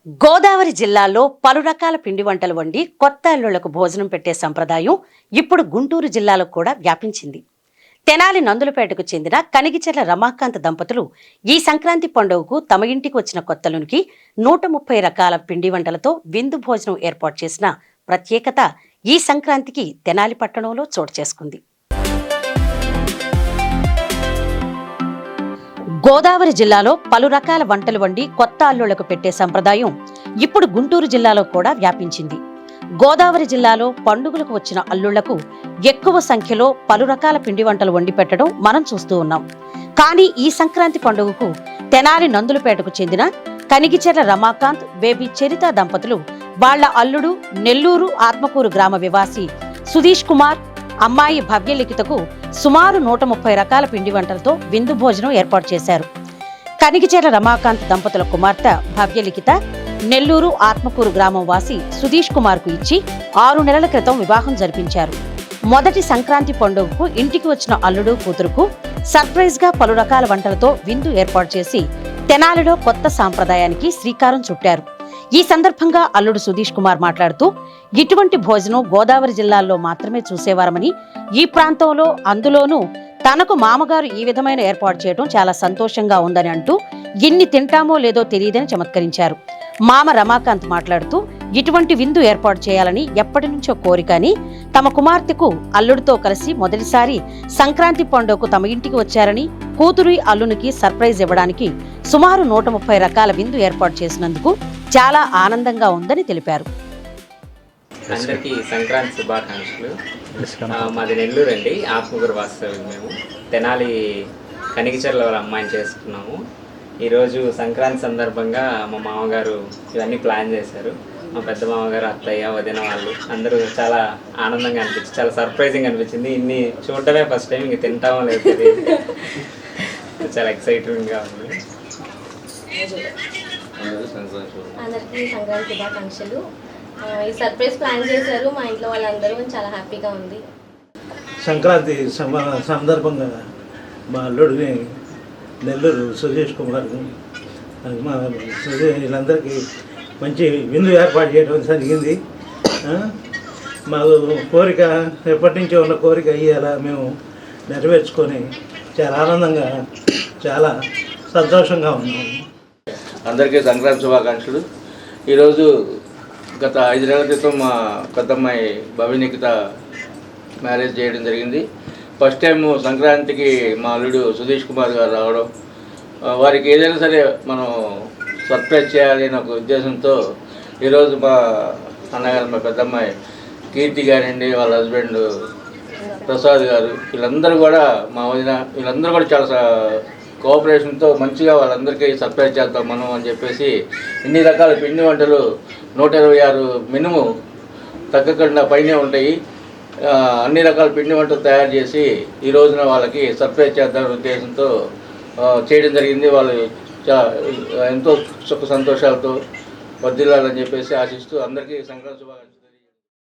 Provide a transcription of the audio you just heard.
గోదావరి జిల్లాలో పలు రకాల పిండి వంటలు వండి కొత్త అల్లుళ్లకు భోజనం పెట్టే సంప్రదాయం ఇప్పుడు గుంటూరు జిల్లాలో కూడా వ్యాపించింది. తెనాలి నందులపేటకు చెందిన కనిగిచెర్ల రమాకాంత్ దంపతులు ఈ సంక్రాంతి పండుగకు తమ ఇంటికి వచ్చిన కొత్తలునికి 130 రకాల పిండి వంటలతో విందు భోజనం ఏర్పాటు చేసిన ప్రత్యేకత ఈ సంక్రాంతికి తెనాలి పట్టణంలో చోటు చేసుకుంది. గోదావరి జిల్లాలో పలు రకాల వంటలు వండి కొత్త అల్లుళ్లకు పెట్టే సంప్రదాయం ఇప్పుడు గుంటూరు జిల్లాలో కూడా వ్యాపించింది. గోదావరి జిల్లాలో పండుగలకు వచ్చిన అల్లుళ్లకు ఎక్కువ సంఖ్యలో పలు రకాల పిండి వంటలు వండి పెట్టడం మనం చూస్తూ ఉన్నాం. కానీ ఈ సంక్రాంతి పండుగకు తెనాలి నందులపేటకు చెందిన కనిగిచెర్ల రమాకాంత్, బేబీ చరిత దంపతులు వాళ్ల అల్లుడు నెల్లూరు ఆత్మకూరు గ్రామ నివాసి సుధీష్ కుమార్, అమ్మాయి భవ్యలిఖితకు సుమారు 130 రకాల పిండి వంటలతో విందు భోజనం ఏర్పాటు చేశారు. కనిగిచెర్ల రమాకాంత్ దంపతుల కుమార్తె భవ్యలిఖిత నెల్లూరు ఆత్మకూరు గ్రామం వాసి సుధీష్ కుమార్ కు ఇచ్చి 6 నెలల క్రితం వివాహం జరిపించారు. మొదటి సంక్రాంతి పండుగకు ఇంటికి వచ్చిన అల్లుడు కూతురుకు సర్ప్రైజ్ గా పలు రకాల వంటలతో విందు ఏర్పాటు చేసి తెనాలిలో కొత్త సాంప్రదాయానికి శ్రీకారం చుట్టారు. ఈ సందర్భంగా అల్లుడు సుధీష్ కుమార్ మాట్లాడుతూ, ఇటువంటి భోజనం గోదావరి జిల్లాల్లో మాత్రమే చూసేవారమని, ఈ ప్రాంతంలో అందులోనూ తనకు మామగారు ఈ విధమైన ఏర్పాటు చేయడం చాలా సంతోషంగా ఉందని అంటూ, ఎన్ని తింటామో లేదో తెలియదని చమత్కరించారు. మామ రమాకాంత్ మాట్లాడుతూ, ఇటువంటి విందు ఏర్పాటు చేయాలని ఎప్పటి నుంచో కోరికని, తమ కుమార్తెకు అల్లుడితో కలిసి మొదటిసారి సంక్రాంతి పండుగకు తమ ఇంటికి వచ్చారని, కూతురు అల్లునికి సర్ప్రైజ్ ఇవ్వడానికి సుమారు 130 రకాల విందు ఏర్పాటు చేసినందుకు చాలా ఆనందంగా ఉందని తెలిపారు. అందరికీ సంక్రాంతి శుభాకాంక్షలు. మాది నెల్లూరు అండి, ఆత్మకూరు వాస్తవ్యం. మేము తెనాలి కనిగిచెర్ల వాళ్ళ అమ్మాయిని చేసుకున్నాము. ఈరోజు సంక్రాంతి సందర్భంగా మా మామగారు ఇవన్నీ ప్లాన్ చేశారు. మా పెద్ద మామగారు, అత్తయ్య, వదిన వాళ్ళు అందరూ చాలా ఆనందంగా అనిపించింది, చాలా సర్ప్రైజింగ్ అనిపించింది. ఇన్ని చూడటమే ఫస్ట్ టైం, ఇంక తింటామో లేదు తెలియదు. చాలా ఎక్సైటింగ్గా ఉంది. అందరికీ సంక్రాంతి శుభాకాంక్షలు. ఈ సర్ప్రైజ్ ప్లాన్ చేశారు మా ఇంట్లో వాళ్ళందరూ, చాలా హ్యాపీగా ఉంది. సంక్రాంతి సందర్భంగా మా అల్లుడిని నెల్లూరు సుధీష్ కుమార్ మా వీళ్ళందరికీ మంచి విందు ఏర్పాటు చేయడం జరిగింది. మాకు కోరిక ఎప్పటి నుంచో ఉన్న కోరిక అయ్యేలా మేము నెరవేర్చుకొని చాలా ఆనందంగా, చాలా సంతోషంగా ఉన్నాము. అందరికీ సంక్రాంతి శుభాకాంక్షలు. ఈరోజు గత 5 నెలల క్రితం మా పెద్దమ్మాయి భవ్యలిఖిత మ్యారేజ్ చేయడం జరిగింది. ఫస్ట్ టైం సంక్రాంతికి మా అల్లుడు సుధీష్ కుమార్ గారు రావడం, వారికి ఏదైనా సరే మనం సర్ప్రైజ్ చేయాలి అనే ఒక ఉద్దేశంతో ఈరోజు మా అన్నగారు, మా పెద్దమ్మాయి కీర్తి గారండి, వాళ్ళ హస్బెండ్ ప్రసాద్ గారు, వీళ్ళందరూ కూడా మా వదిన, వీళ్ళందరూ కూడా చాలా కోఆపరేషన్తో మంచిగా వాళ్ళందరికీ సర్ప్రైజ్ చేద్దాం మనం అని చెప్పేసి ఇన్ని రకాల పిండి వంటలు 126 మినిమం తగ్గకుండా పైనే ఉంటాయి. అన్ని రకాల పిండి వంటలు తయారు చేసి ఈ రోజున వాళ్ళకి సర్ప్రైజ్ చేద్దామనే ఉద్దేశంతో చేయడం జరిగింది. వాళ్ళు ఎంతో సుఖ సంతోషాలతో వర్ధిల్లాలని చెప్పేసి ఆశిస్తూ అందరికీ సంక్రాంతి శుభాకాంక్షలు.